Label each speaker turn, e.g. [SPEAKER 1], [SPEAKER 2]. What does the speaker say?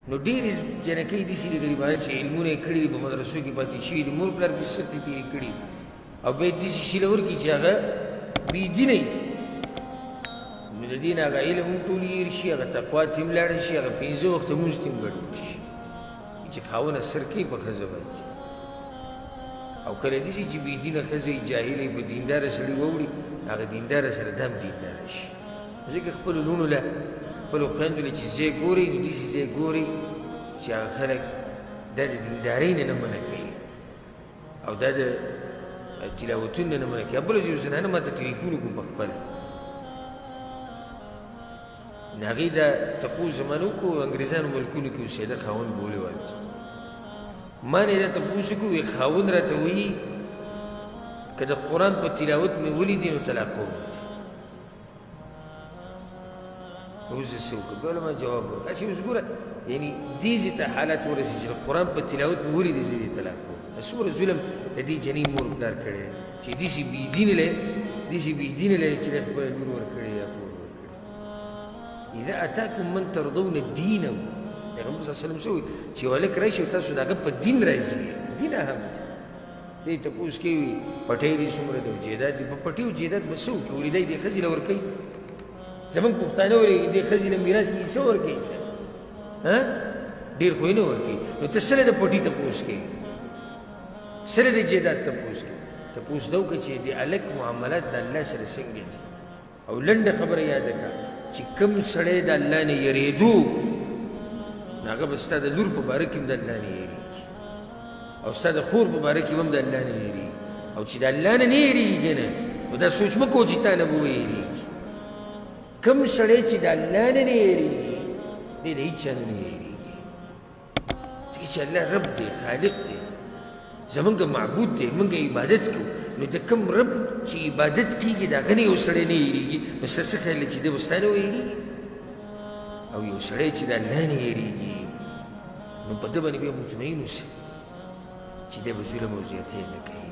[SPEAKER 1] نو ډېرې جنکۍ داسې دي ګریبانې چې علمونه یې کړي دي په مدرسو کې پاتې شوي دي مور پلار پسې سختې تېرې کړي او بیا یې داسې شیله ورکړي چې هغه بېدینه وي نو د دې نه هغه علم هم ټول هېر شي هغه تقوا ته هم لاړه شي هغه 5 وخته مونځ ته هم ګډوډ شي چې خاوند اثر کوي په ښځه باندې او کله داسې چې بېدینه ښځه یې جاهله یې په دینداره سړي واوړي هغه دینداره سره دا هم دینداره شي ځکه خپلو لوڼو له خپلو خویندو له چې ځای ګورئ نو داسې ځای ګورئ چې هغه خلک دا د دیندارۍ نه منع کوي او دا د تلاوتون نه منع کوي بله یو زنانه ما ته ټلیفون وکړو په خپله نو هغې دا تپوس زمانه وکړو انګریزانو ملکونو کې اوسېده خاوند بولې والته ما نه دا تپوس وکړو وایي خاوند راته وایي که د قرآن په تلاوت مې ولیدې نو طلاق کوم دی اوس زه څه وکړم بیا ما جواب ورکړ هسې اوس ګوره یعنې دې ځای ته حالت ورسېږي چې د قرآن په تلاوت مې ولیدې زه دې طلاق کوم څومره ظلم د دې جنۍ مور پلار کړی چې داسې بېدینه دی داسې بېدینه دی چې دی خپله لور ورکړې یا کور ورکړې اذا اتاکم من ترضون دینه پیغمبر صلی الله علیه وسلم څه وایي چې یو هلک راشي او تاسو د هغه په دین راځي دین اهم دی دې تپوس کوي پټۍ دې څومره دی جیداد دي په پټۍ او جیداد به څه وکړي ولیدی دې ښځې له ورکوي زمونږ پښتانه ولې دې ښځې له میراث کې څه ورکوي څه ډېر خو یې نه ورکوي نو ته سره د پټۍ تپوس کوي سره د جیداد تپوس کوي تپوس دا وکړه چې د هلک معاملات د الله سره څنګه دي او لنډه خبره یاده کړه چې کوم سړی د الله نه یریدو نو هغه به ستا د لور په باره کې هم د الله نه یریږي او ستا د خور په باره کې هم د الله نه یریږي او چې د الله نه نه یریږي نه نو دا سوچ مه کوه چې تا نه به ویریږي کوم سړی چې د الله نه نه یریږي دی د هېچ چا نه نه یریږي ځکه چې الله رب دی خالق دی زمونږ معبود دی مونږ عبادت کوو نو د کوم رب چې عبادت کېږي د هغه نه یو سړی نه یېرېږي نو ستا څه خیال دی چې دی به ستا نه ویېرېږي او یو سړی چې د الله نه یېرېږي نو په ده باندې بیا مطمئن اوسه چې دی به ظلم او زیاتۍ نه کوي